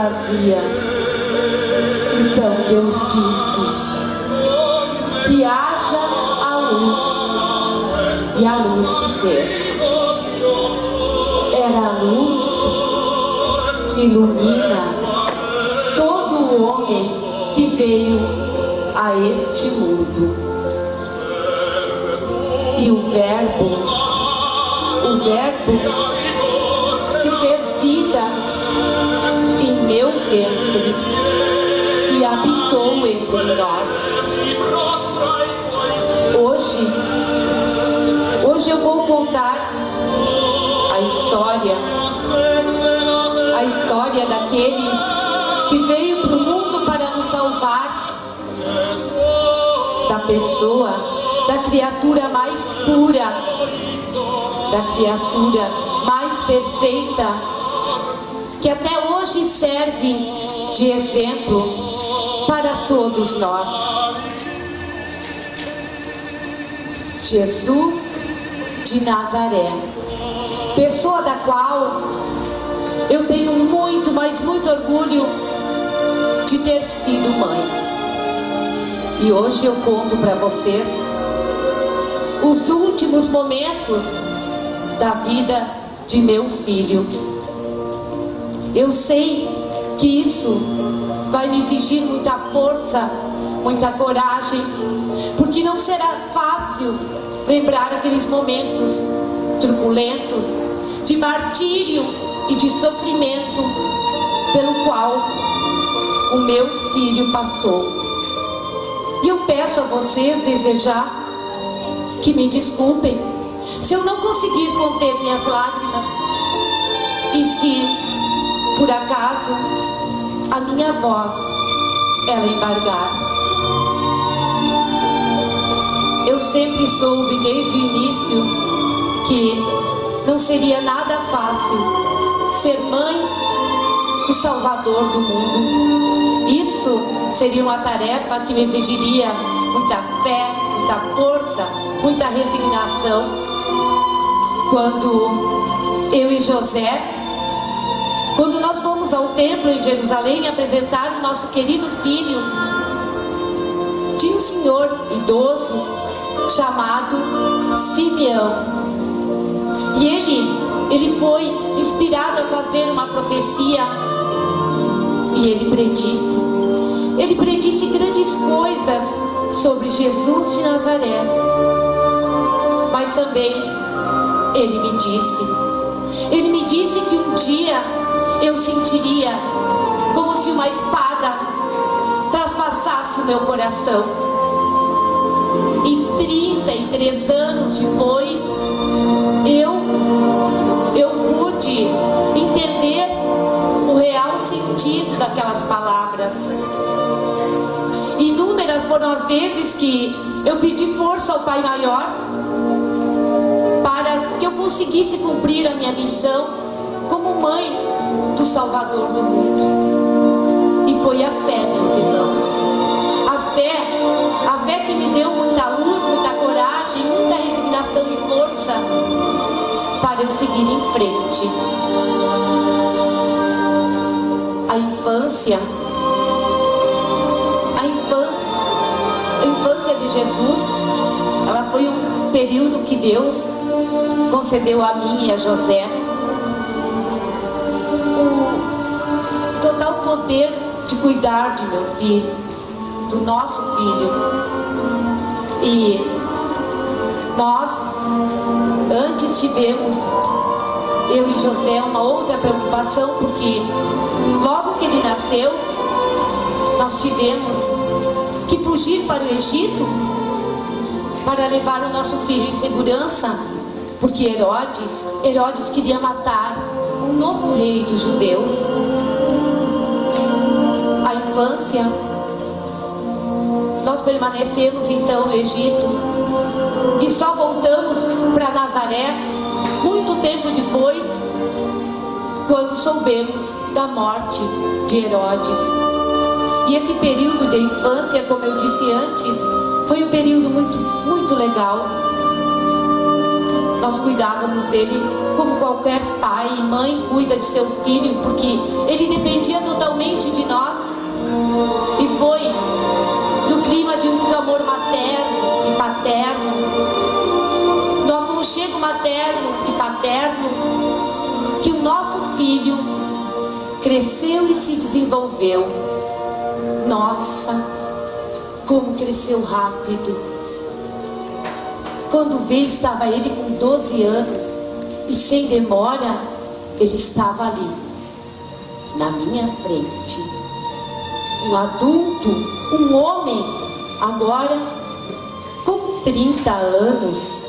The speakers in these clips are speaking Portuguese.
vazia. Então Deus disse que haja a luz, e a luz se fez. Era a luz que ilumina todo homem que veio a este mundo. E o Verbo se fez vida em meu ventre e habitou entre nós. Hoje eu vou contar a história daquele que veio para o mundo para nos salvar, da pessoa, da criatura mais pura, da criatura mais perfeita, que até hoje serve de exemplo para todos nós. Jesus de Nazaré, pessoa da qual eu tenho muito, mas muito orgulho de ter sido mãe. E hoje eu conto para vocês os últimos momentos da vida de meu filho. Eu sei que isso vai me exigir muita força, muita coragem, porque não será fácil lembrar aqueles momentos turbulentos de martírio e de sofrimento pelo qual o meu filho passou. E eu peço a vocês desejar que me desculpem se eu não conseguir conter minhas lágrimas e se por acaso a minha voz ela embargar. Eu sempre soube desde o início que não seria nada fácil ser mãe do Salvador do mundo. Isso seria uma tarefa que me exigiria muita fé, muita força, muita resignação. Quando eu e José, quando nós fomos ao templo em Jerusalém apresentar o nosso querido filho, tinha um senhor idoso chamado Simeão. E ele foi inspirado a fazer uma profecia. E ele predisse grandes coisas sobre Jesus de Nazaré. Mas também ele me disse que um dia eu sentiria como se uma espada traspassasse o meu coração. E 33 anos depois, eu pude entender o real sentido daquelas palavras. Inúmeras foram as vezes que eu pedi força ao Pai Maior para que eu conseguisse cumprir a minha missão como mãe do Salvador do mundo. E foi a fé, meus irmãos, a fé que me deu muita luz, muita coragem, muita resignação e força para eu seguir em frente. A infância de Jesus, ela foi um período que Deus concedeu a mim e a José o total poder de cuidar de meu filho, do nosso filho. E nós antes tivemos, eu e José, uma outra preocupação, porque logo que ele nasceu, nós tivemos que fugir para o Egito para levar o nosso filho em segurança, porque Herodes queria matar um novo rei dos judeus. A infância, nós permanecemos então no Egito e só voltamos para Nazaré muito tempo depois, quando soubemos da morte de Herodes. E esse período de infância, como eu disse antes, foi um período muito, muito legal. nós cuidávamos dele como qualquer pai e mãe cuida de seu filho, porque ele dependia totalmente de nós. E foi no clima de muito amor materno e paterno, no aconchego materno e paterno, que o nosso filho cresceu e se desenvolveu. Nossa, como cresceu rápido! Quando veio, estava ele com 12 anos e sem demora ele estava ali, na minha frente. Um adulto, um homem, agora com 30 anos.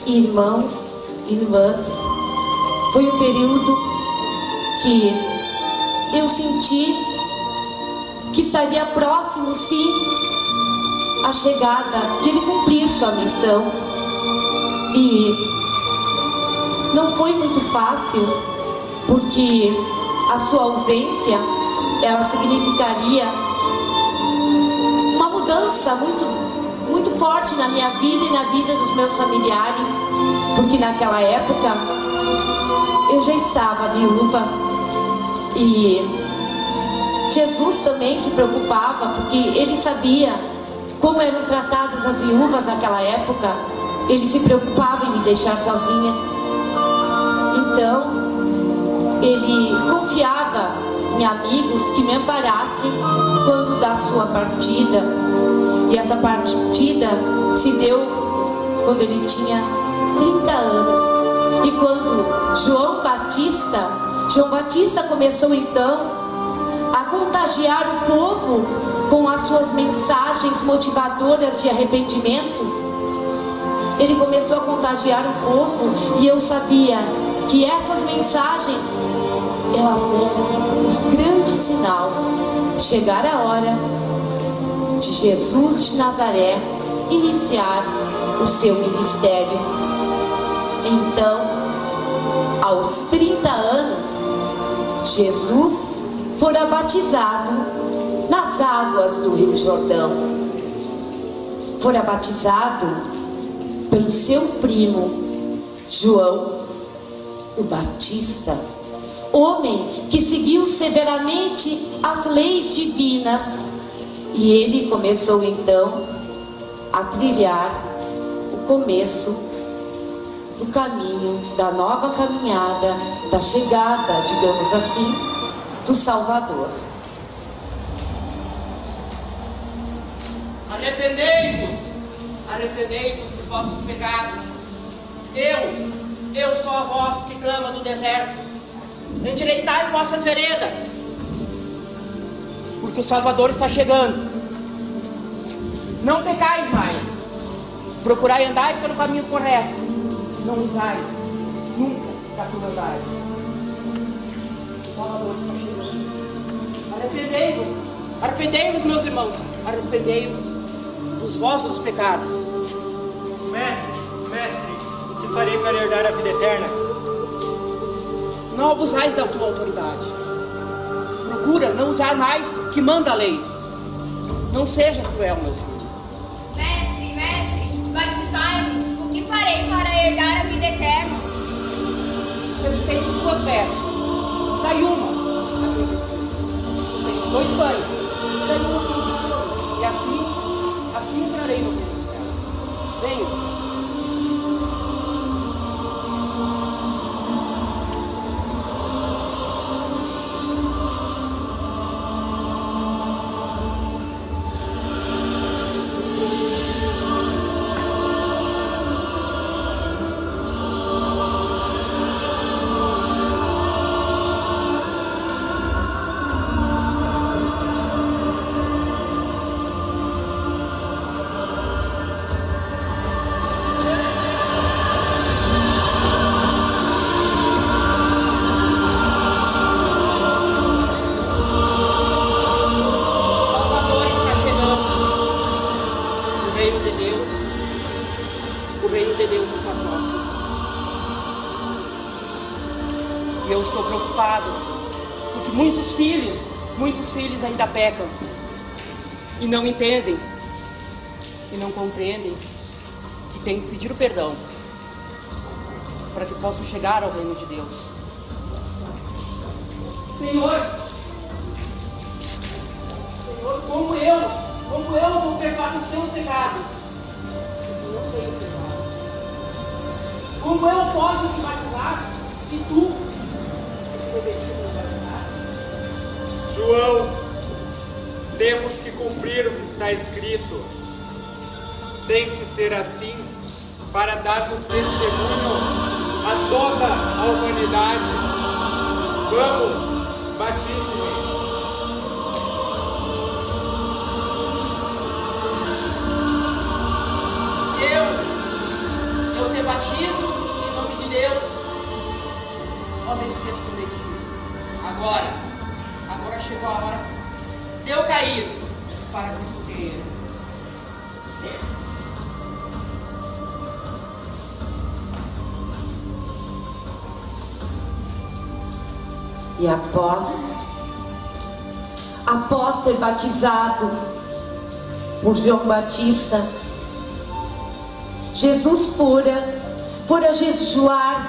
Irmãos, irmãs, foi um período que eu senti que estaria próximo, sim, a chegada de ele cumprir sua missão. E não foi muito fácil, porque a sua ausência, ela significaria uma mudança muito forte na minha vida e na vida dos meus familiares, porque naquela época eu já estava viúva e Jesus também se preocupava, porque ele sabia como eram tratadas as viúvas naquela época. Ele se preocupava em me deixar sozinha. Então, ele confiava em amigos que me amparassem quando da sua partida. E essa partida se deu quando ele tinha 30 anos. E quando João Batista começou então a contagiar o povo com as suas mensagens motivadoras de arrependimento. Ele começou a contagiar o povo e eu sabia que essas mensagens, elas eram o grande sinal. Chegar a hora de Jesus de Nazaré iniciar o seu ministério. Então, aos 30 anos, Jesus fora batizado nas águas do Rio Jordão. Fora batizado pelo seu primo João o Batista, homem que seguiu severamente as leis divinas, e ele começou então a trilhar o começo do caminho da nova caminhada, da chegada, digamos assim, do Salvador. Arrependei-vos dos vossos pecados. Eu sou a voz que clama no deserto. Endireitai vossas veredas, porque o Salvador está chegando. Não pecais mais. Procurai andar pelo caminho correto. Não usais nunca da crueldade. O Salvador está chegando. Arrependei-vos, meus irmãos. Arrependei-vos dos vossos pecados. Mestre, o que farei para herdar a vida eterna? Não abusais da tua autoridade. Procura não usar mais o que manda a lei. Não sejas cruel, meu filho. Mestre, batizai-me. O que farei para herdar a vida eterna? Você tem duas vestes. Dai uma. Tem 2 pães. Dai uma. E assim entrarei no reino dos céus. Venham. E eu estou preocupado, porque muitos filhos ainda pecam e não entendem e não compreendem que tem que pedir o perdão para que possam chegar ao reino de Deus. Senhor, como eu vou perdoar os teus pecados? Se tu não tens pecado. Como eu posso me batizar se tu deveria me batizar? João, temos que cumprir o que está escrito. Tem que ser assim para darmos testemunho a toda a humanidade. Vamos, batize-me. Eu te batizo em nome de Deus, ó Messias prometido. Agora chegou a hora de eu cair para que tu queiras. E após ser batizado por João Batista, Jesus fora jejuar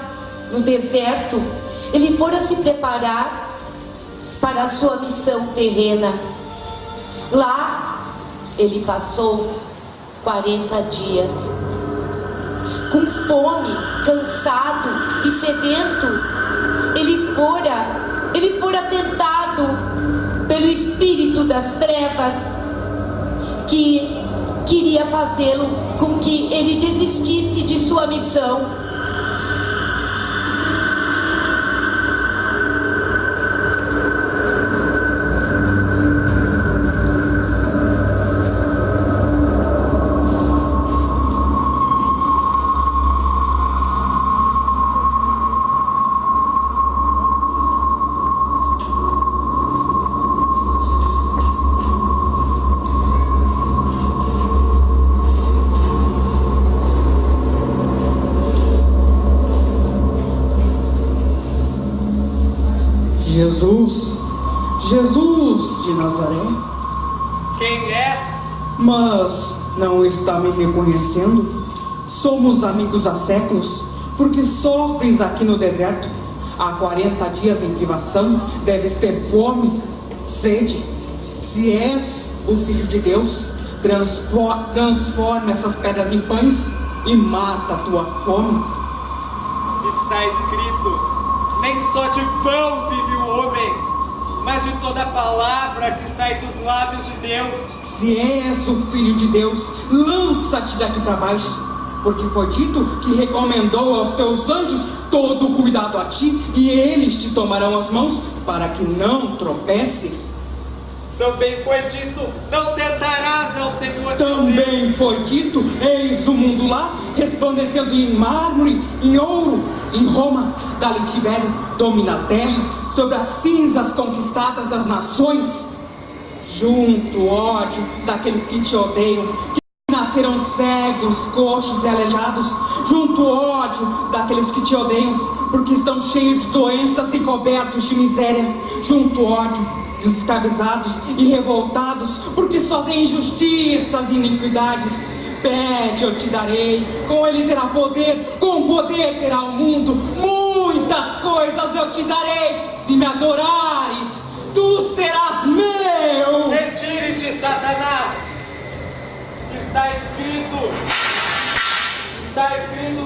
no deserto. Ele fora se preparar para a sua missão terrena. Lá ele passou 40 dias com fome, cansado e sedento. Ele fora tentado pelo espírito das trevas, que queria fazê-lo com que ele desistisse de sua missão. Jesus de Nazaré. Quem és? Mas não está me reconhecendo? Somos amigos há séculos. Porque sofres aqui no deserto? Há 40 dias em privação, deves ter fome, sede. Se és o Filho de Deus, transforma essas pedras em pães e mata a tua fome. Está escrito: nem só de pão vive o homem, mas de toda palavra que sai dos lábios de Deus. Se és o Filho de Deus, lança-te daqui para baixo, porque foi dito que recomendou aos teus anjos todo o cuidado a ti, e eles te tomarão as mãos para que não tropeces. Também foi dito: não tentarás ao Senhor. Também foi dito: eis o mundo lá, resplandecendo em mármore, em ouro. Em Roma, dali Tibério domina a terra, sobre as cinzas conquistadas das nações. Junto ódio daqueles que te odeiam, que nascerão cegos, coxos e aleijados. Junto ódio daqueles que te odeiam, porque estão cheios de doenças e cobertos de miséria. Junto ódio dos escravizados e revoltados, porque sofrem injustiças e iniquidades. Pede, eu te darei, com ele terá poder, com poder terá o mundo. Muitas coisas eu te darei, se me adorares, tu serás meu. Retire-te, Satanás. Está escrito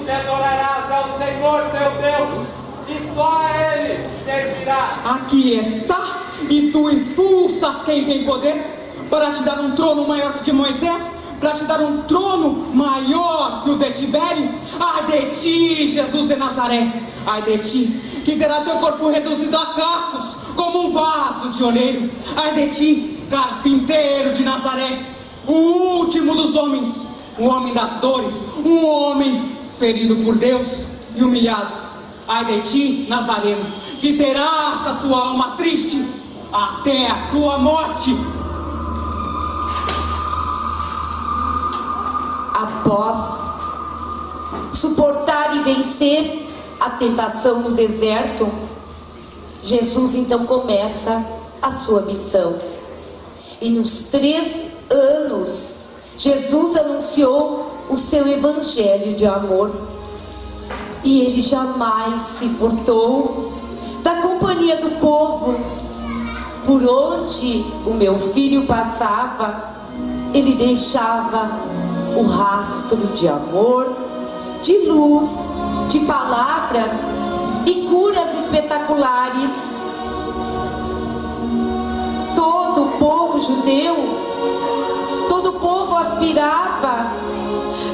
que adorarás ao Senhor teu Deus, e só a Ele servirás. Aqui está, e tu expulsas quem tem poder, para te dar um trono maior que de Moisés, para te dar um trono maior que o de Tibério. Ai de ti, Jesus de Nazaré, ai de ti, que terá teu corpo reduzido a cacos, como um vaso de oleiro. Ai de ti, carpinteiro de Nazaré, o último dos homens, o homem das dores, um homem ferido por Deus e humilhado. Ai de ti, Nazareno, que terás a tua alma triste até a tua morte. Após suportar e vencer a tentação no deserto, Jesus então começa a sua missão. E nos 3 anos, Jesus anunciou o seu evangelho de amor. E ele jamais se furtou da companhia do povo. Por onde o meu filho passava, ele deixava o rastro de amor, de luz, de palavras e curas espetaculares. Todo o povo judeu, todo o povo aspirava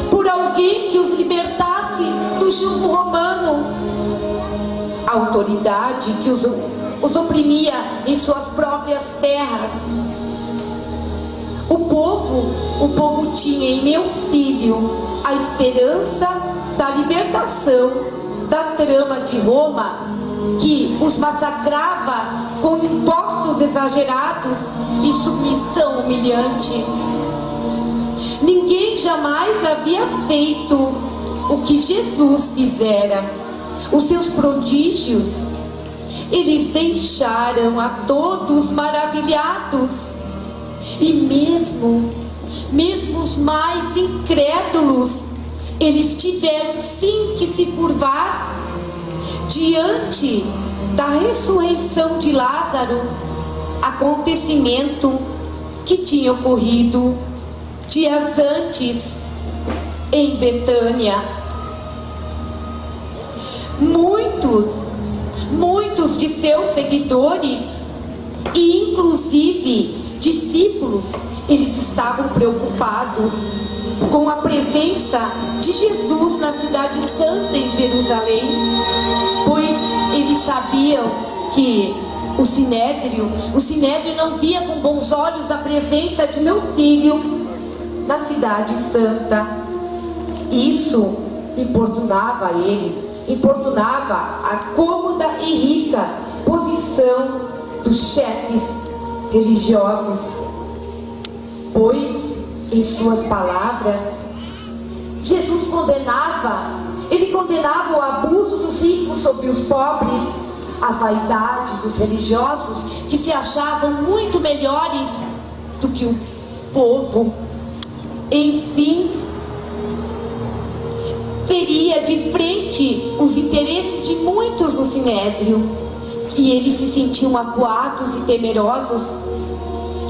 por alguém que os libertasse do jugo romano, a autoridade que os oprimia em suas próprias terras. O povo tinha em meu filho a esperança da libertação da trama de Roma, que os massacrava com impostos exagerados e submissão humilhante. Ninguém jamais havia feito o que Jesus fizera. Os seus prodígios, eles deixaram a todos maravilhados. E mesmo os mais incrédulos, eles tiveram sim que se curvar diante da ressurreição de Lázaro, acontecimento que tinha ocorrido dias antes em Betânia. Muitos de seus seguidores e inclusive discípulos, eles estavam preocupados com a presença de Jesus na cidade santa em Jerusalém, pois eles sabiam que o Sinédrio não via com bons olhos a presença de meu filho na cidade santa. Isso importunava eles, importunava a cômoda e rica posição dos chefes religiosos, pois em suas palavras Jesus condenava o abuso dos ricos sobre os pobres, a vaidade dos religiosos que se achavam muito melhores do que o povo. Enfim, veria de frente os interesses de muitos no Sinédrio, e eles se sentiam acuados e temerosos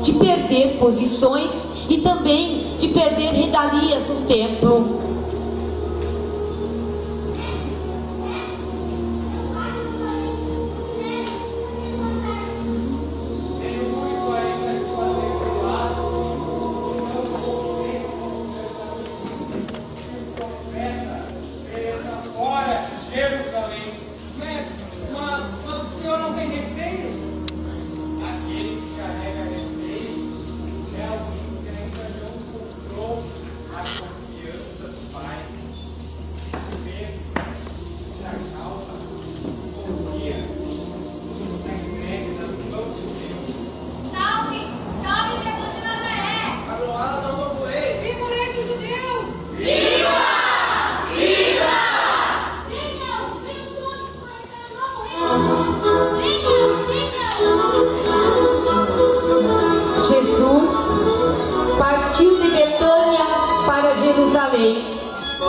de perder posições e também de perder regalias no templo.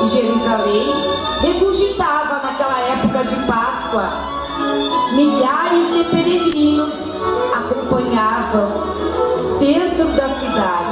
E Jerusalém regurgitava naquela época de Páscoa. Milhares de peregrinos acompanhavam dentro da cidade.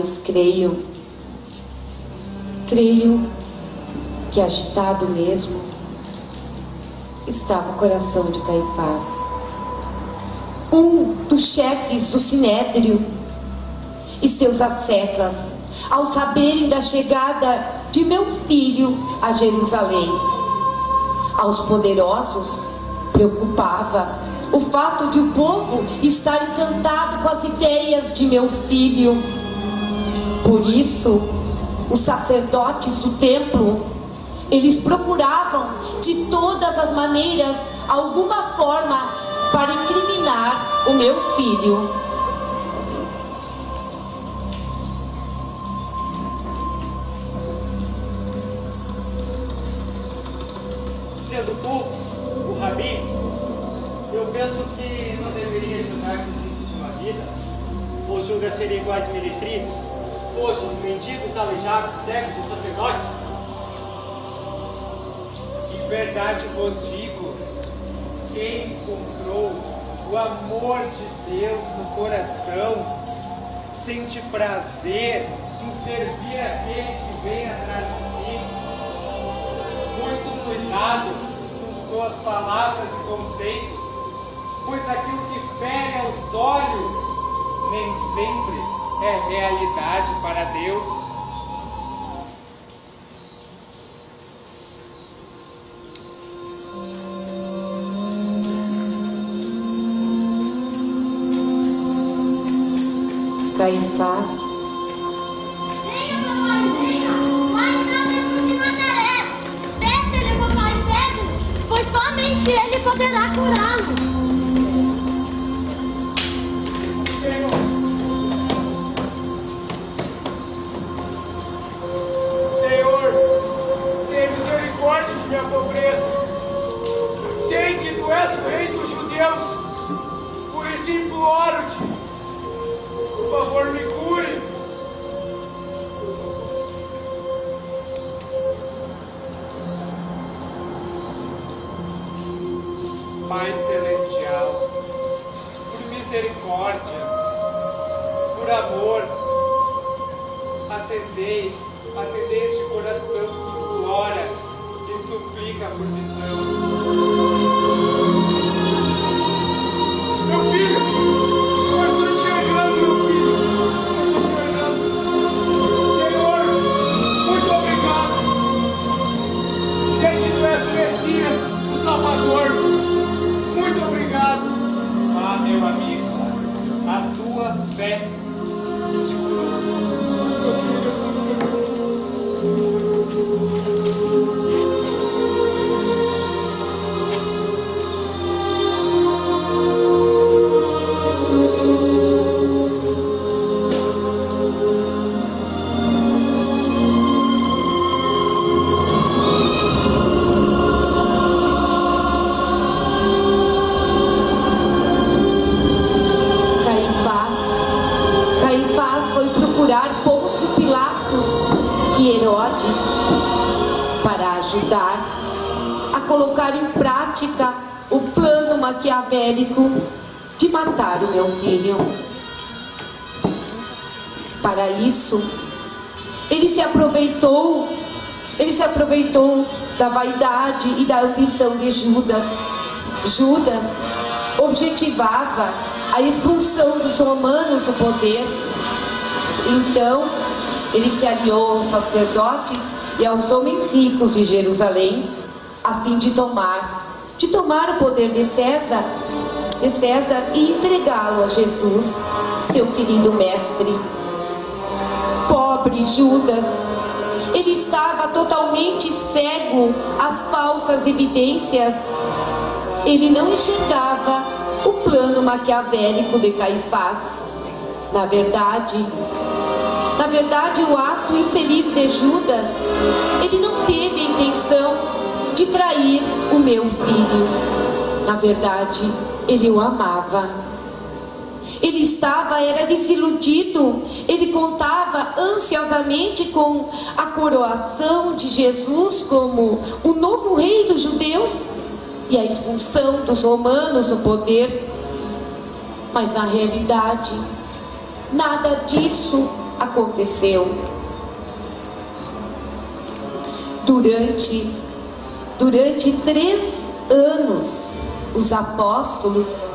mas creio que agitado mesmo estava o coração de Caifás, um dos chefes do Sinédrio, e seus asseclas, ao saberem da chegada de meu filho a Jerusalém. Aos poderosos preocupava o fato de o povo estar encantado com as ideias de meu filho. Por isso, os sacerdotes do templo, eles procuravam de todas as maneiras alguma forma para incriminar o meu filho. Sendo tu, o Rabi, eu penso que não deveria julgar com os índios de uma vida, ou julga ser iguais meretrizes, coxos, mendigos, aleijados, cegos e sacerdotes? Em verdade vos digo, quem encontrou o amor de Deus no coração, sente prazer em servir aquele que vem atrás de si. Muito cuidado com suas palavras e conceitos, pois aquilo que fere aos olhos nem sempre é realidade para Deus. Caifás, Venha, papai, vai entrar dentro de Nazaré. Peça-lhe, papai, peça-lhe, pois somente ele poderá curá-lo. Senhor, tenha misericórdia de minha pobreza. Sei que tu és o rei dos judeus, por isso imploro-te. Por favor, me cure. Pai Celestial, por misericórdia, por amor, atendei este coração que implora e suplica por visão. Meu filho, eu estou enxergando, meu filho, eu estou enxergando. Senhor, muito obrigado. Sei que tu és o Messias, o Salvador. Muito obrigado. Ah, meu amigo, a tua fé te curou. Meu filho, eu estou Pôncio Pilatos e Herodes para ajudar a colocar em prática o plano maquiavélico de matar o meu filho. Para isso, ele se aproveitou da vaidade e da ambição de Judas. Judas objetivava a expulsão dos romanos do poder. Então, ele se aliou aos sacerdotes e aos homens ricos de Jerusalém, a fim de tomar o poder de César e entregá-lo a Jesus, seu querido mestre. Pobre Judas, ele estava totalmente cego às falsas evidências. Ele não enxergava o plano maquiavélico de Caifás. Na verdade, o ato infeliz de Judas, ele não teve a intenção de trair o meu filho. Na verdade, ele o amava. Ele era desiludido. Ele contava ansiosamente com a coroação de Jesus como o novo rei dos judeus e a expulsão dos romanos do poder. Mas na realidade, nada disso aconteceu. Durante 3 anos, os apóstolos,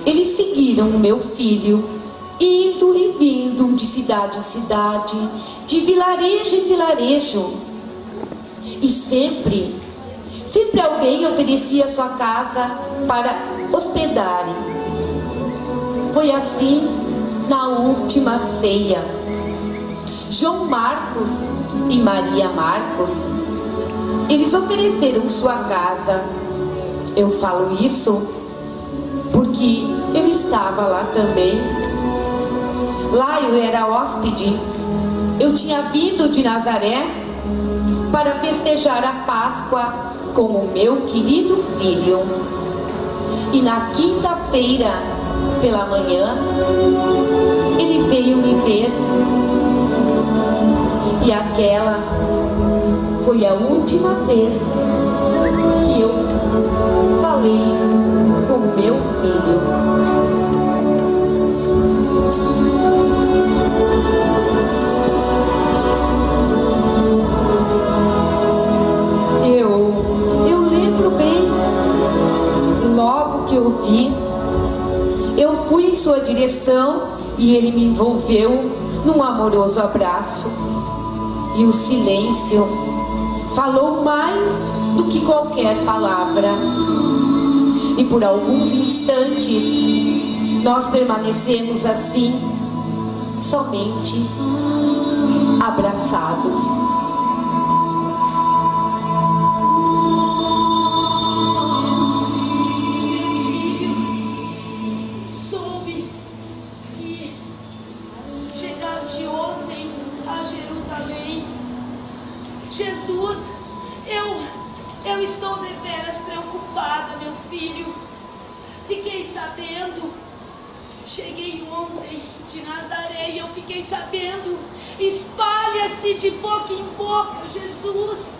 eles seguiram o meu filho, indo e vindo de cidade em cidade, de vilarejo em vilarejo. E sempre alguém oferecia sua casa para hospedarem-se. Foi assim na última ceia. João Marcos e Maria Marcos, eles ofereceram sua casa. Eu falo isso porque eu estava lá também. Lá eu era hóspede. Eu tinha vindo de Nazaré para festejar a Páscoa com o meu querido filho. E na quinta-feira, pela manhã, ele veio me ver. E aquela foi a última vez que eu falei com o meu filho. Eu lembro bem. Logo que eu vi, eu fui em sua direção e ele me envolveu num amoroso abraço. E o silêncio falou mais do que qualquer palavra. E por alguns instantes nós permanecemos assim, somente abraçados. Soube que chegaste ontem a Jerusalém. Jesus, eu estou deveras preocupada, meu filho. Fiquei sabendo, cheguei ontem de Nazaré e eu fiquei sabendo. Espalha-se de boca em boca, Jesus.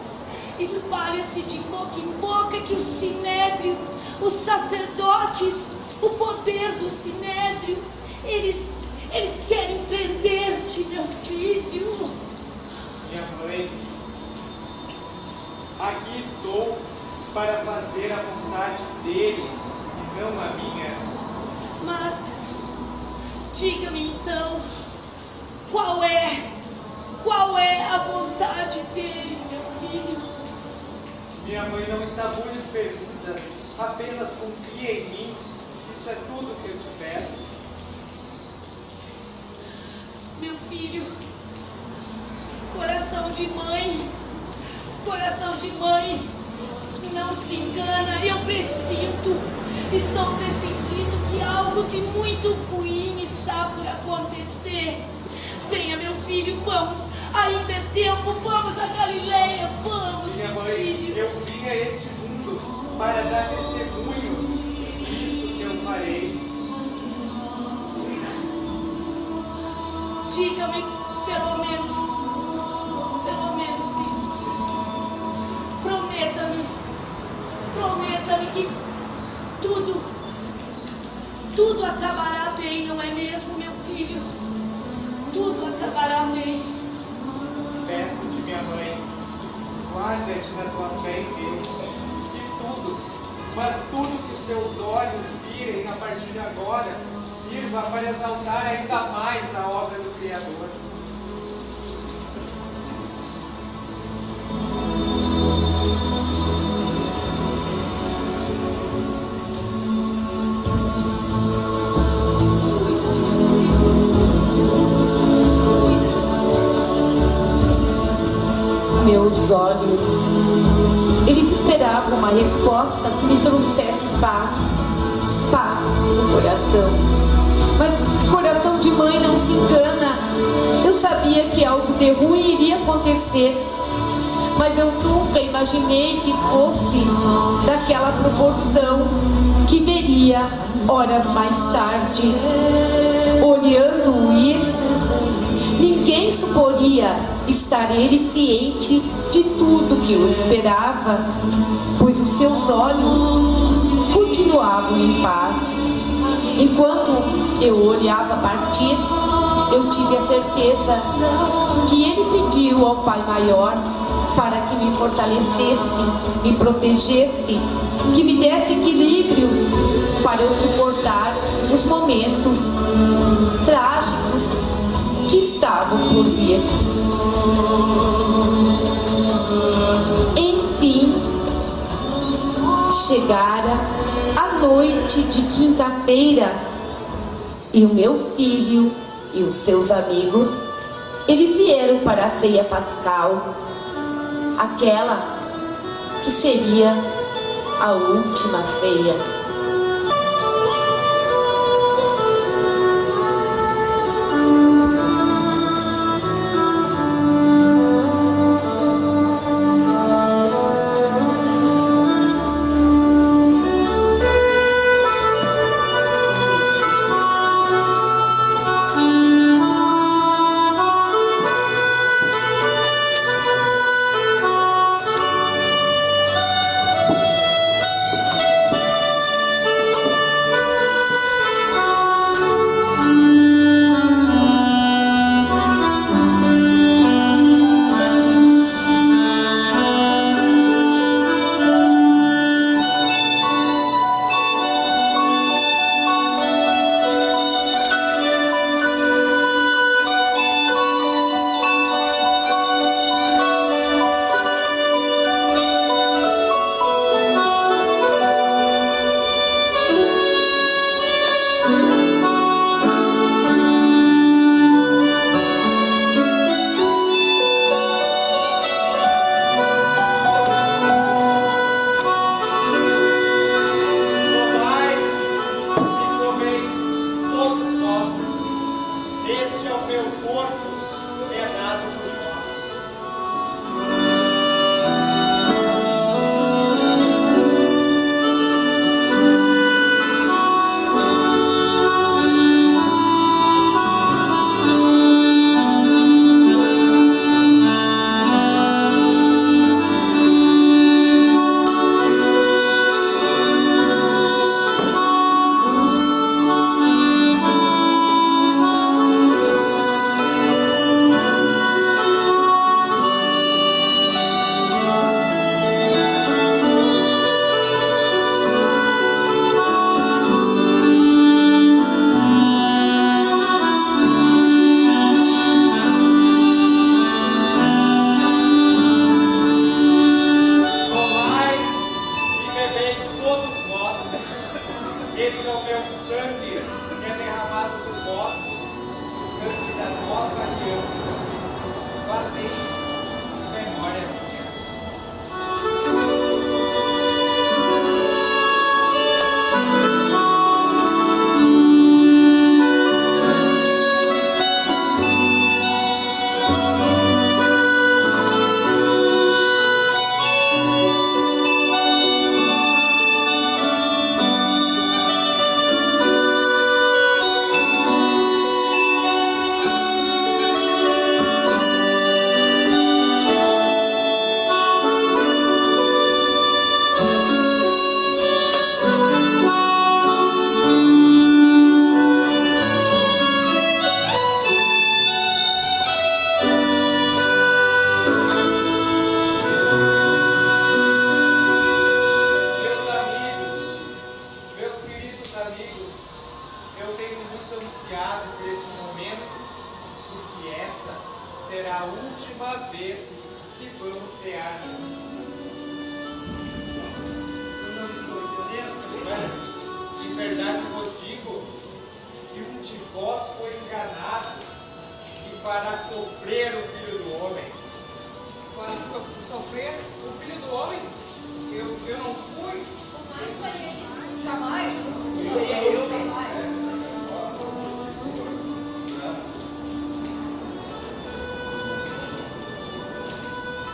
Espalha-se de boca em boca que o Sinédrio, os sacerdotes, o poder do Sinédrio, eles querem prender-te, meu filho. Minha mãe, aqui estou para fazer a vontade dele e não a minha. Mas, diga-me então, qual é a vontade dele, meu filho? Minha mãe, não entabule as perguntas, apenas confia em mim, isso é tudo que eu te peço. Meu filho, coração de mãe, não se engana, estou pressentindo que algo de muito ruim está por acontecer. Venha, meu filho, vamos, ainda é tempo, vamos a Galileia, vamos, Minha meu mãe, filho. eu vim a este mundo para dar testemunho disto que eu farei. Diga-me pelo menos isso, Jesus. Prometa-me que tudo acabará bem, não é mesmo, meu filho? Tudo acabará bem. Peço-te, minha mãe, guarda-te na tua fé em Deus, mas tudo que os teus olhos virem a partir de agora, sirva para exaltar ainda mais a obra do Criador. Meus olhos, eles esperavam uma resposta que me trouxesse paz no coração. Mas o coração de mãe não se engana. Eu sabia que algo de ruim iria acontecer, mas eu nunca imaginei que fosse daquela proporção que veria horas mais tarde. Olhando-o ir, ninguém suporia estar ele ciente de tudo que o esperava, pois os seus olhos continuavam em paz. Enquanto eu olhava partir, eu tive a certeza que ele pediu ao Pai Maior para que me fortalecesse, me protegesse, que me desse equilíbrio para eu suportar os momentos trágicos que estavam por vir. Enfim, chegara a noite de quinta-feira e o meu filho e os seus amigos, eles vieram para a ceia pascal, aquela que seria a última ceia.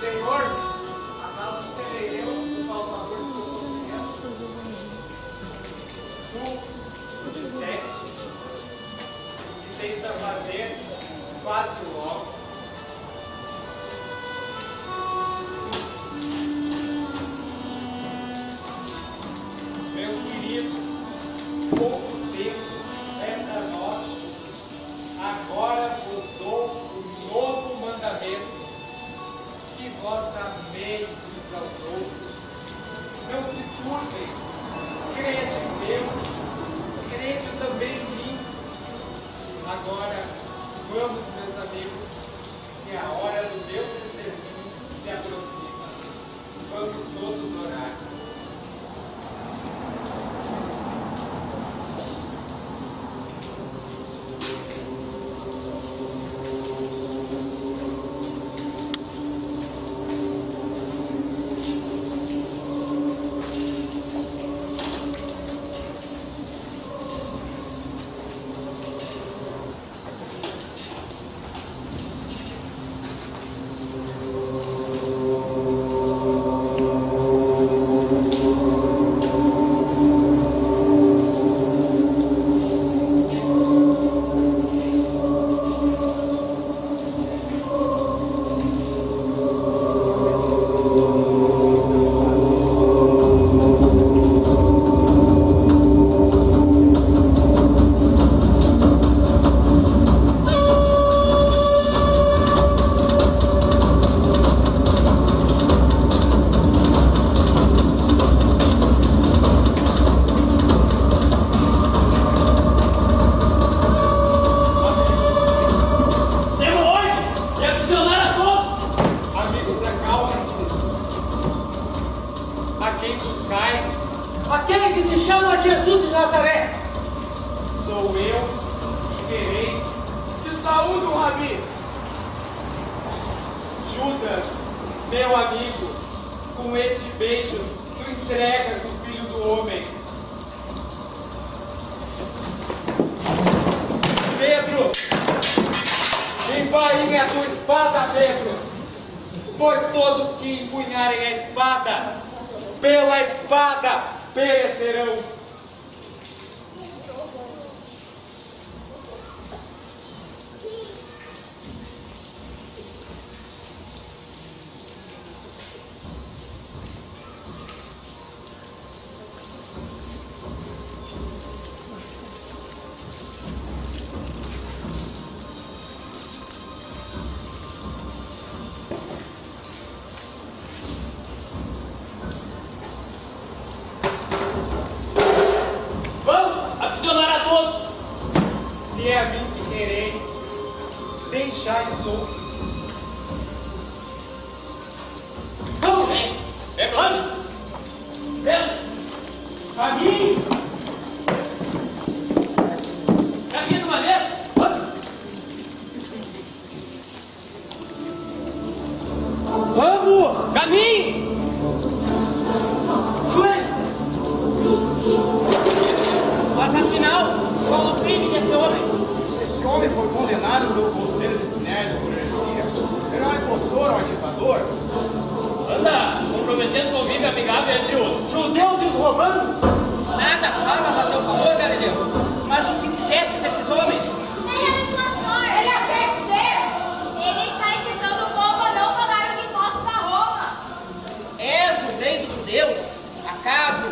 Senhor, acaso serei eu o causador do seu sofrimento? Tu disseste o que tens a fazer, faze logo. Meus queridos, pouco tempo resta a nós, agora Agora, vamos, meus amigos, que a hora do meu testemunho se aproxima. Vamos todos orar. Aquele que se chama Jesus de Nazaré. Sou eu que quereis. Te saúdo, Rabi. Judas, meu amigo, com este beijo tu entregas o Filho do Homem. Pedro, embainhe a tua espada, Pedro, pois todos que empunharem a espada, pela espada perecerão. Se é a mim que quereis, deixai os outros. Vamos, vem! É pra onde? Desce! Caminho! Caminho de uma vez! Vamos! Caminho! Joelhos! Mas afinal, qual o crime desse homem? Esse homem foi condenado pelo conselho de Sinédrio por heresia. Ele é um impostor, um agitador. Anda comprometendo convívio amigável entre os judeus e os romanos. Nada falas a teu favor, Galileu. Mas o que fizestes esses homens? Ele é um impostor! Ele é feiticeiro! Ele está incitando o povo a não pagar os impostos a Roma! És o rei dos judeus? Acaso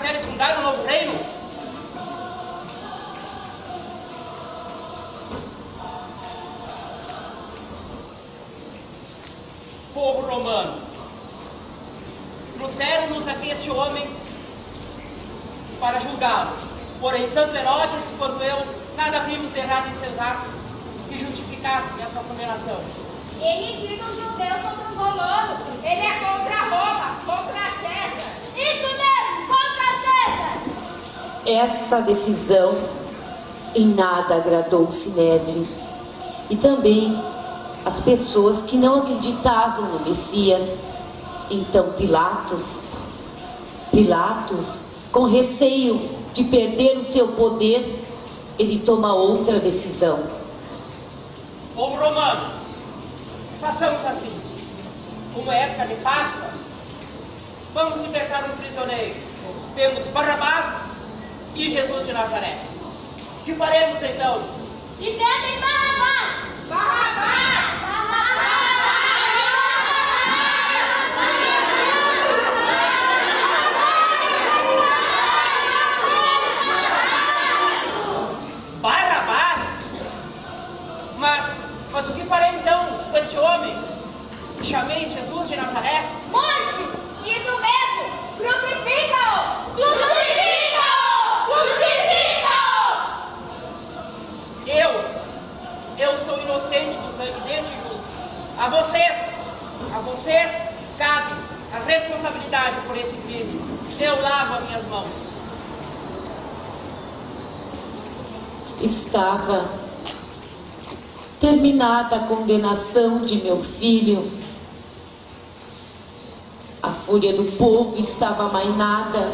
queres fundar um novo reino? Povo romano, trouxeram-nos aqui este homem para julgá-lo. Porém, tanto Herodes quanto eu, nada vimos de errado em seus atos que justificassem a sua condenação. Ele incita os judeus contra os romanos! Ele é contra Roma! Contra César! Isso mesmo! Contra César! Essa decisão em nada agradou o Sinédrio e também as pessoas que não acreditavam no Messias. Então Pilatos, com receio de perder o seu poder, ele toma outra decisão. Povo romano, façamos assim. Como é época de Páscoa, vamos libertar um prisioneiro. Temos Barrabás e Jesus de Nazaré. O que faremos então? Libertem Barrabás! Barrabás! Barrabás? Mas o que farei então com esse homem? Chamei Jesus de Nazaré? Morte! Isso mesmo! Crucifica-o! Crucifica-o! Crucifica-o! Eu eu sou inocente do sangue deste justo. A vocês cabe a responsabilidade por esse crime. Eu lavo as minhas mãos. Estava terminada a condenação de meu filho. A fúria do povo estava amainada.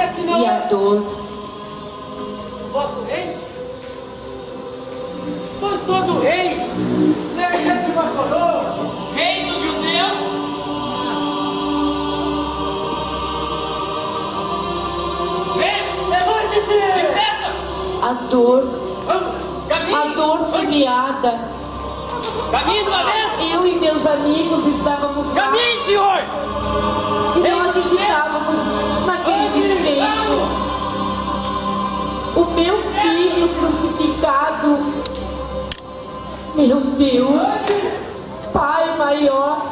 Esse não E a é dor vosso rei? Pastor do rei? Esse uma coroa? Rei dos judeus? Vem, levante-se! Depressa! a dor, Vamos, caminhe! a dor semeada. Caminhe de uma vez! Eu e meus amigos estávamos lá Caminhe, senhor! e não acreditávamos naquele desfecho. O meu filho crucificado. Meu Deus, Pai maior,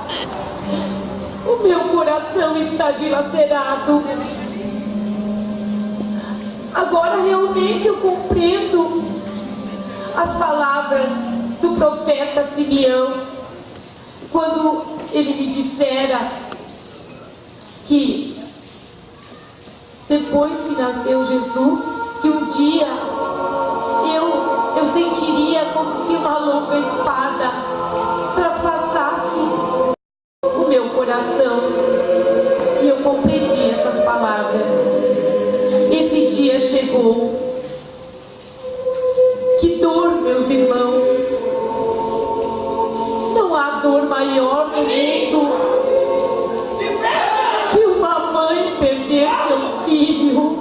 o meu coração está dilacerado. Agora realmente eu compreendo as palavras do profeta Simeão, quando ele me dissera que depois que nasceu Jesus, que um dia eu sentiria como se uma longa espada traspassasse o meu coração. E eu compreendi essas palavras. Esse dia chegou. Que dor, meus irmãos. Não há dor maior no mundo que uma mãe perder seu filho.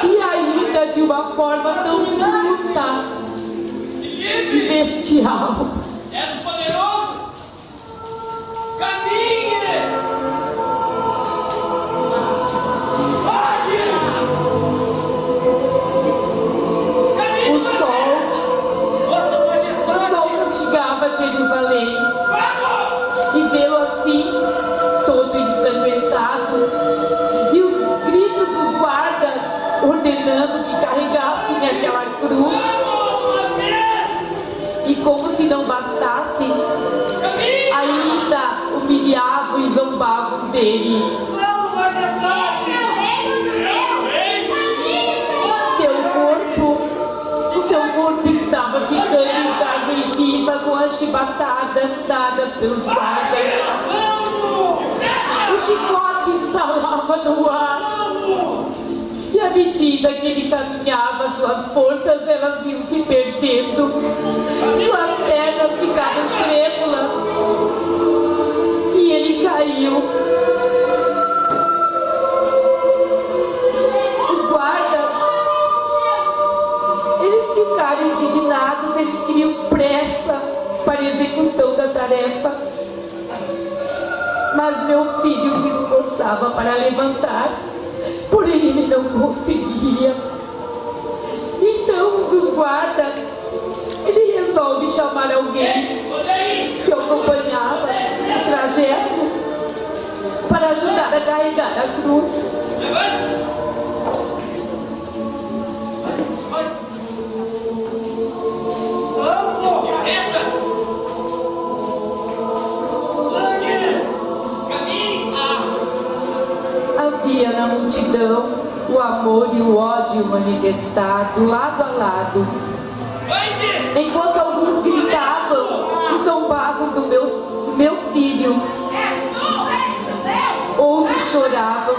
E ainda de uma forma tão bruta e bestial. És poderoso! Caminhe! O sol castigava Jerusalém. E vê-lo assim, todo ensanguentado, e os gritos dos guardas ordenando que carregassem aquela cruz, e como se não bastasse, ainda humilhavam e zombavam dele. O seu corpo estava ficando em carne viva com as chibatadas dadas pelos guardas. O chicote estalava no ar. E à medida que ele caminhava, suas forças elas iam se perdendo. Suas pernas ficaram trêmulas. E ele caiu. Os guardas, eles ficaram indignados, eles queriam pressa para a execução da tarefa. Mas meu filho se esforçava para levantar, porém ele não conseguia. Então um dos guardas, ele resolve chamar alguém que acompanhava o trajeto para ajudar a carregar a cruz. Havia na multidão o amor e o ódio manifestado lado a lado. Enquanto alguns gritavam e zombavam do meu filho, outros choravam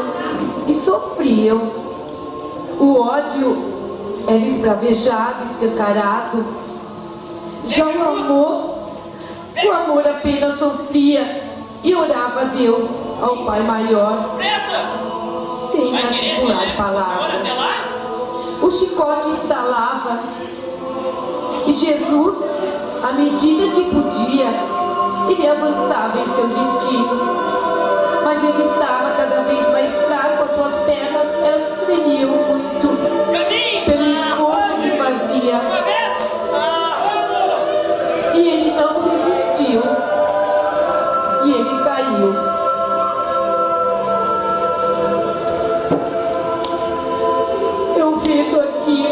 e sofriam. O ódio era esbravejado, escancarado. Já o amor apenas sofria e orava a Deus, ao Pai maior, sem articular palavras. O chicote estalava e Jesus, à medida que podia, ele avançava em seu destino. Mas ele estava cada vez mais fraco, as suas pernas elas tremiam muito pelo esforço que fazia. E ele não resistiu. E ele caiu. Eu vendo aquilo,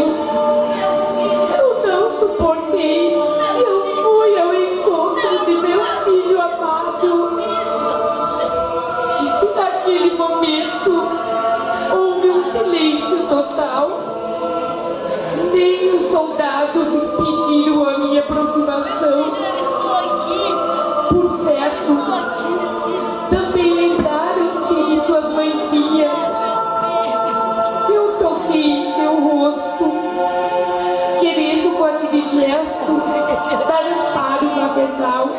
maternal.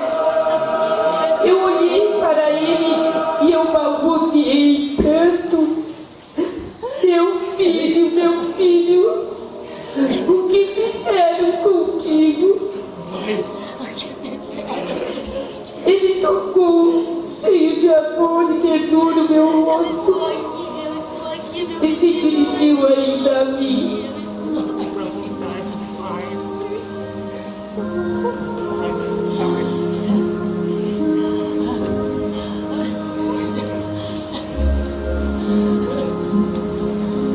Eu olhei para ele e eu balbuciei tanto. Meu filho, o que fizeram contigo? Ele tocou, cheio de amor e ternura, o meu rosto e se dirigiu ainda a mim.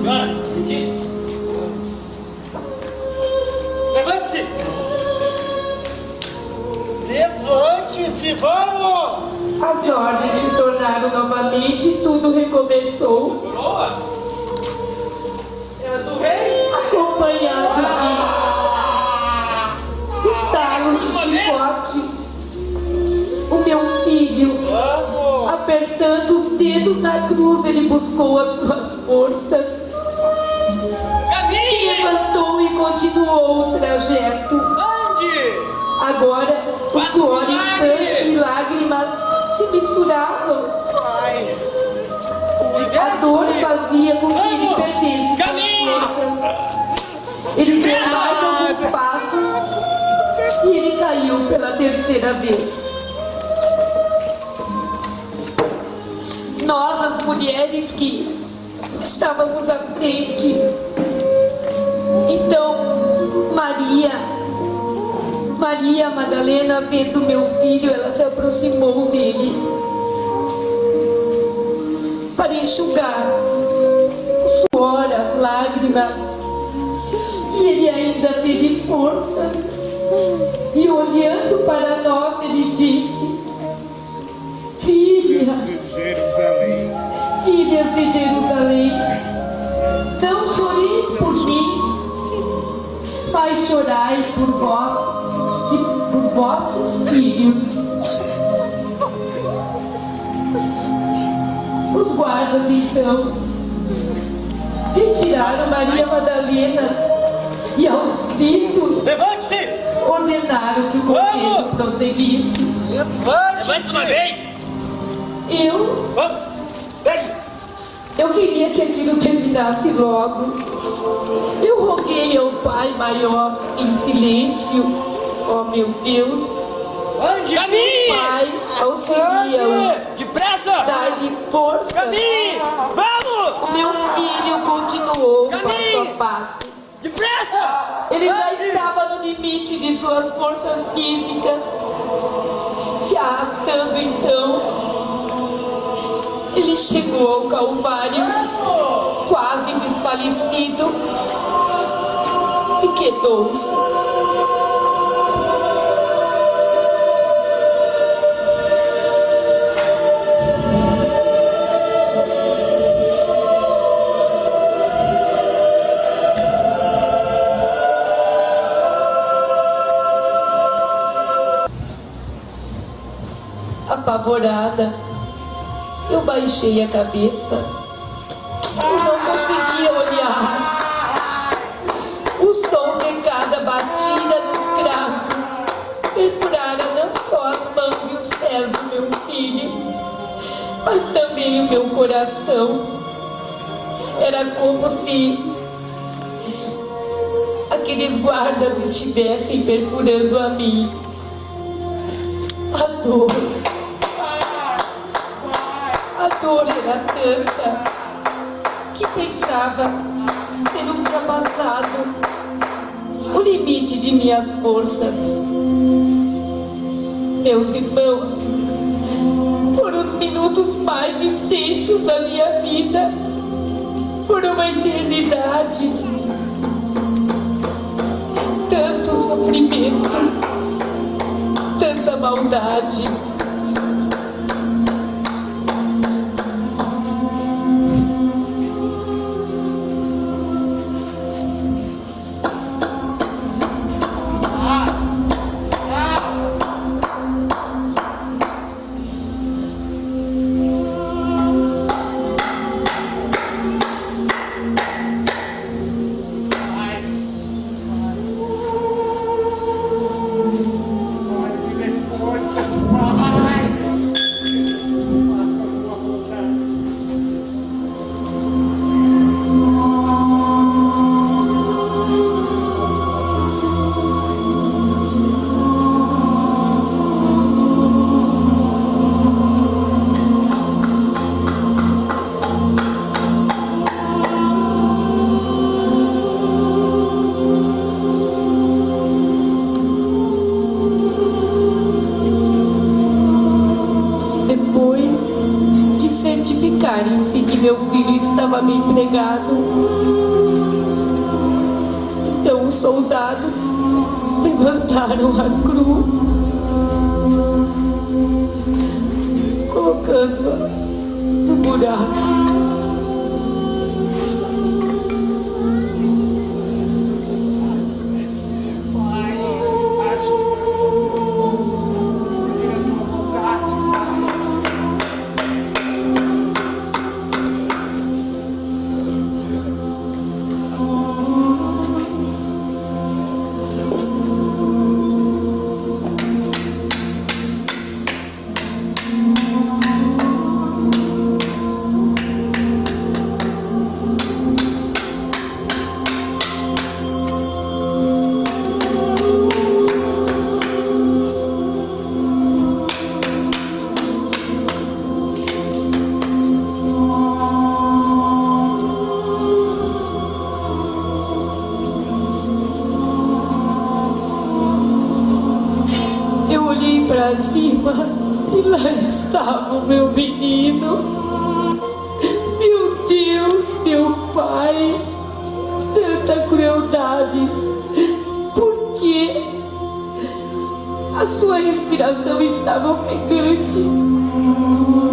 Senhora, retire. Levante-se! Levante-se, vamos! As ordens se tornaram novamente e tudo recomeçou, Coroa! És o rei! acompanhado de estalos de chicote. O meu filho, Vamos! apertando os dedos na cruz, ele buscou as suas forças, Caminhe! levantou e continuou o trajeto. Ande! Agora, o suor e sangue e lágrimas se misturavam. A dor fazia com que ele perdesse suas forças. Ele deu mais alguns passos e ele caiu pela terceira vez. Nós, as mulheres que estávamos à frente, então Maria Madalena, vendo meu filho, ela se aproximou dele para enxugar o suor, as lágrimas, e ele ainda teve forças, e olhando para nós ele disse: filhas de Jerusalém, não choreis por mim, mas chorai por vós e por vossos filhos. Os guardas então retiraram Maria Madalena e aos gritos Levante-se! ordenaram que o cortejo prosseguisse. Levante-se! Uma vez! Vamos! Pegue! Eu queria que aquilo terminasse logo. Eu roguei ao Pai Maior em silêncio: ó meu Deus, Ande! Caminhe! Pai, auxilia-o, Depressa! dai-lhe força. Caminhe! Vamos! O meu filho continuou passo a Caminhe! passo. Depressa! Ele já estava no limite de suas forças físicas. Se arrastando então, ele chegou ao Calvário, quase desfalecido, e quedou-se. Apavorada, eu baixei a cabeça. Eu não conseguia olhar. O som de cada batida nos cravos perfurara não só as mãos e os pés do meu filho, mas também o meu coração. Era como se aqueles guardas estivessem perfurando a mim. A dor era tanta que pensava ter ultrapassado o limite de minhas forças. Meus irmãos, foram os minutos mais extensos da minha vida. Foram uma eternidade. Tanto sofrimento, tanta maldade. os soldados levantaram a cruz, colocando-a no buraco. Para cima e lá estava o meu menino. Meu Deus, meu Pai, tanta crueldade. Por quê? A sua respiração estava ofegante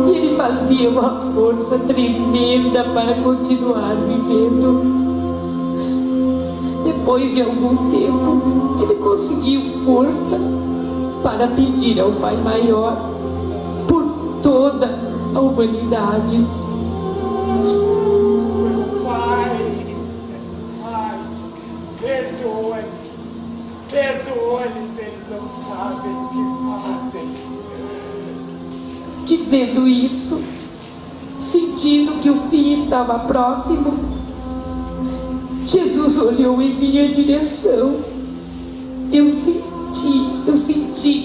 e ele fazia uma força tremenda para continuar vivendo. Depois de algum tempo, ele conseguiu forças para pedir ao Pai Maior por toda a humanidade. Pai, perdoa-lhes, eles não sabem o que fazem. Dizendo isso, sentindo que o fim estava próximo, Jesus olhou em minha direção. Eu senti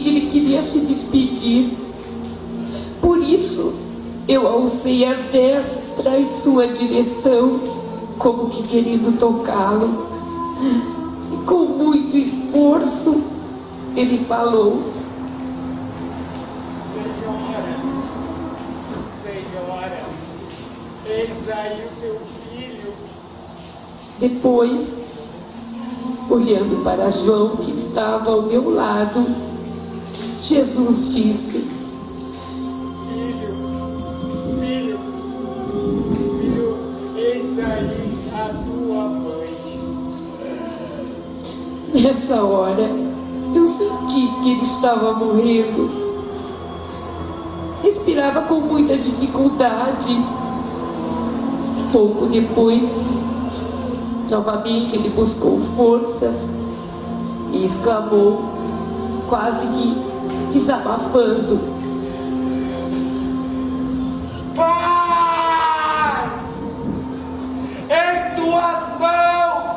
que ele queria se despedir. Por isso, eu alcei a destra em sua direção, como que querendo tocá-lo. E com muito esforço, ele falou: Senhora, eis aí o teu filho. Depois, olhando para João, que estava ao meu lado, Jesus disse: Filho, eis aí a tua mãe. Nessa hora, eu senti que ele estava morrendo. Respirava com muita dificuldade. Pouco depois, novamente ele buscou forças e exclamou, quase que desabafando: Pai, em tuas mãos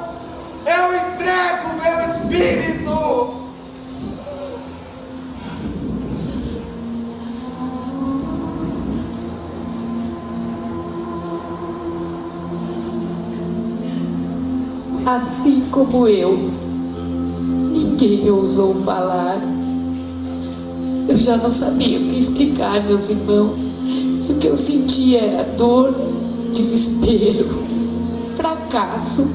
eu entrego meu espírito. Assim como eu, ninguém ousou falar. Eu já não sabia o que explicar, meus irmãos, se o que eu sentia era dor, desespero, fracasso,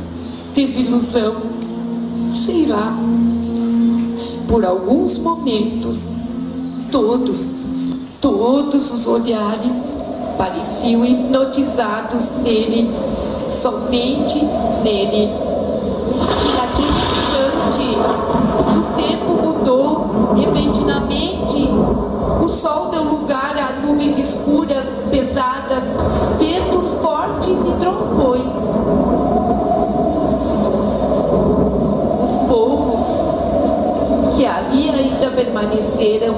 desilusão, sei lá. Por alguns momentos, todos os olhares pareciam hipnotizados nele, somente nele. Naquele instante, o tempo mudou repentinamente. O sol deu lugar a nuvens escuras, pesadas, ventos fortes e trovões. Os poucos que ali ainda permaneceram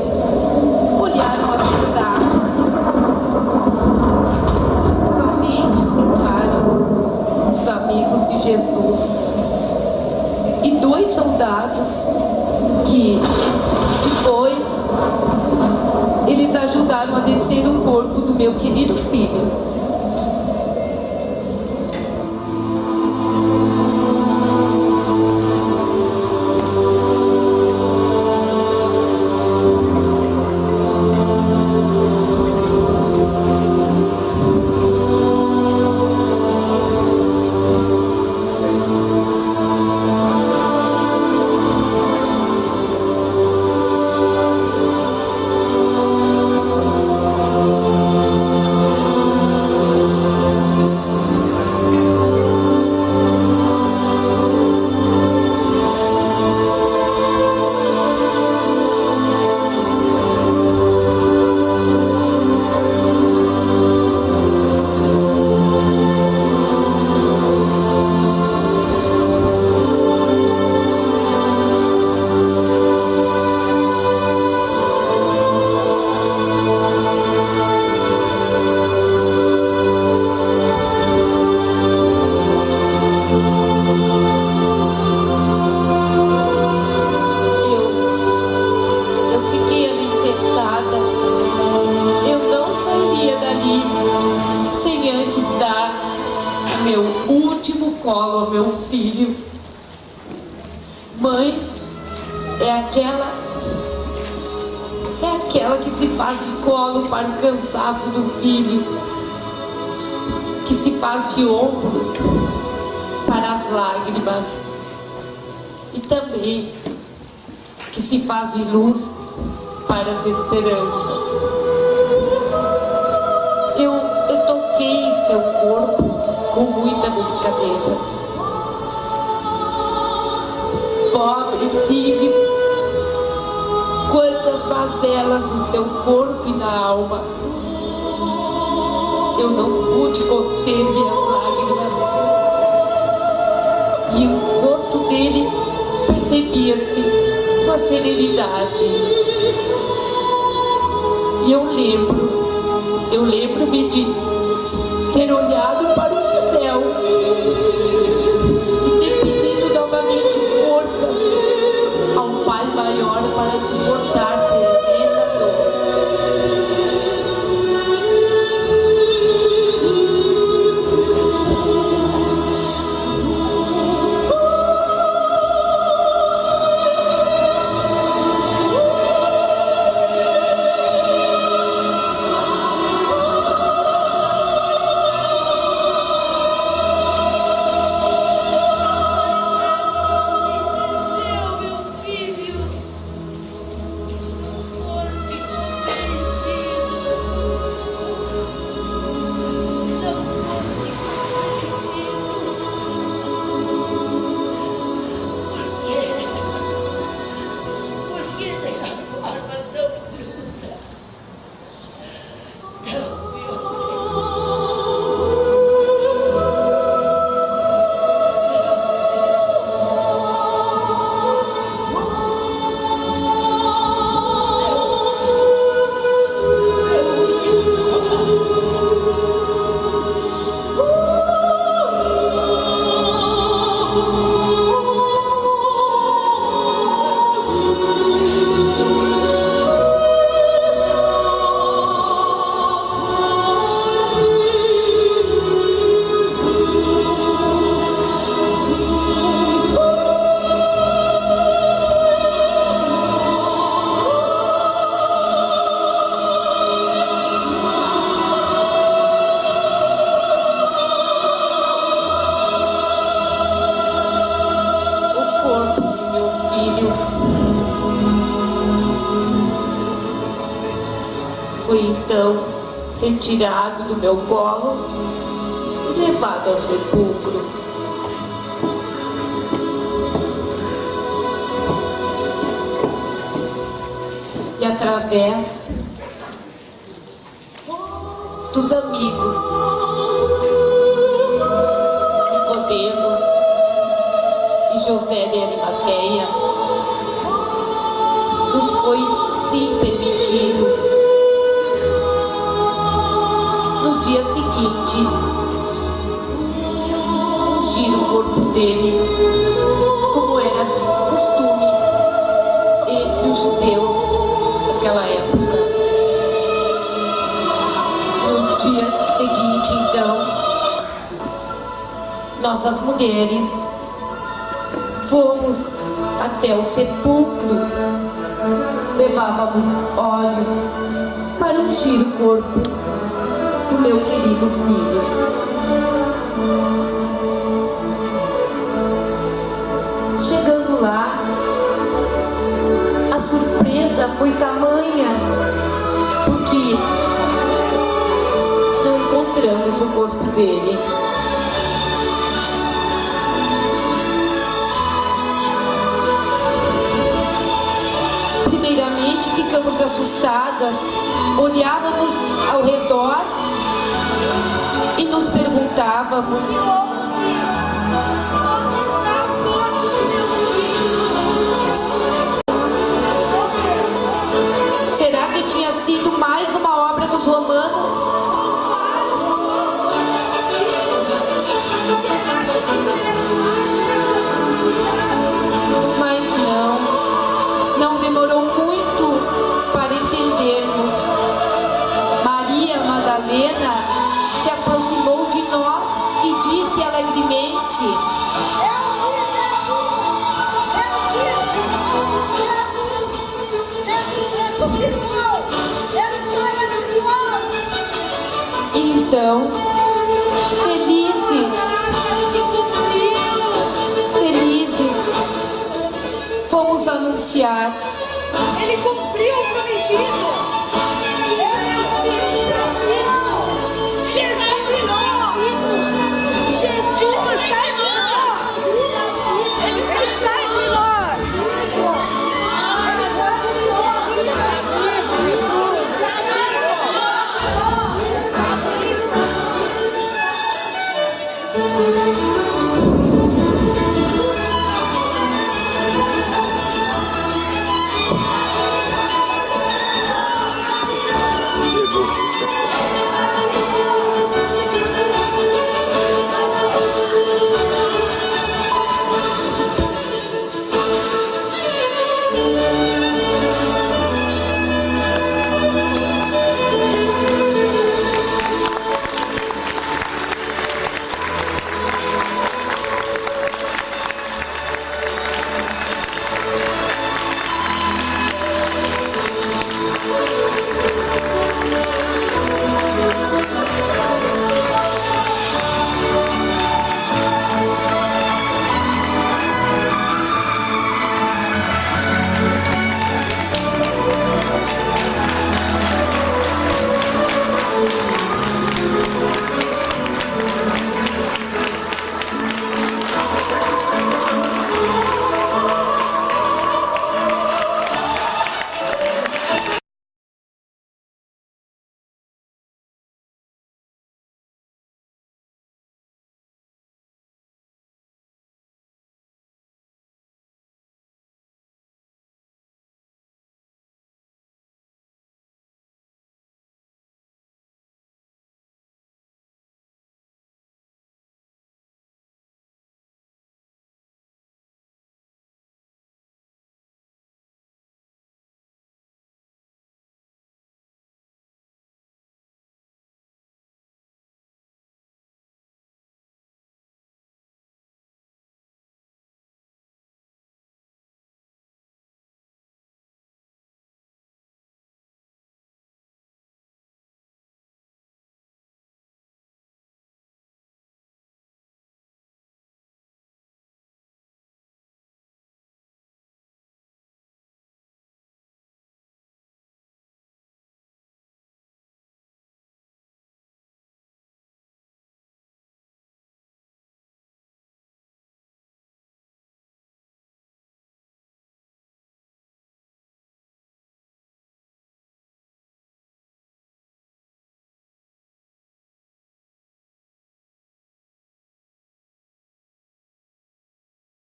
olharam assustados. Somente ficaram os amigos de Jesus e 2 soldados que depois eles ajudaram a descer o corpo do meu querido filho. colo ao meu filho. Mãe é aquela que se faz de colo para o cansaço do filho, que se faz de ombros para as lágrimas, e também que se faz de luz para as esperanças. Eu toquei seu corpo com muita delicadeza. Pobre filho, quantas mazelas no seu corpo e na alma. Eu não pude conter minhas lágrimas. E o rosto dele percebia-se uma serenidade. E eu lembro-me de ter olhado para o céu e ter pedido novamente forças ao Pai Maior para suportar tremenda dor. Foi então retirado do meu colo e levado ao sepulcro. E através dos amigos Nicodemos e José de Arimateia, nos foi sim permitido no dia seguinte ungir o corpo dele, como era costume entre os judeus naquela época. No dia seguinte, então, nós as mulheres fomos até o sepulcro, levávamos óleos para ungir o corpo do meu querido filho. Chegando lá, a surpresa foi tamanha, porque não encontramos o corpo dele. Primeiramente ficamos assustadas, olhávamos ao redor e nos perguntávamos: será que tinha sido mais uma obra dos romanos? Mas não demorou muito para entendermos. Maria Madalena se aproximou de nós e disse a missão. Felizes. Felizes. Fomos anunciar. Ele cumpriu.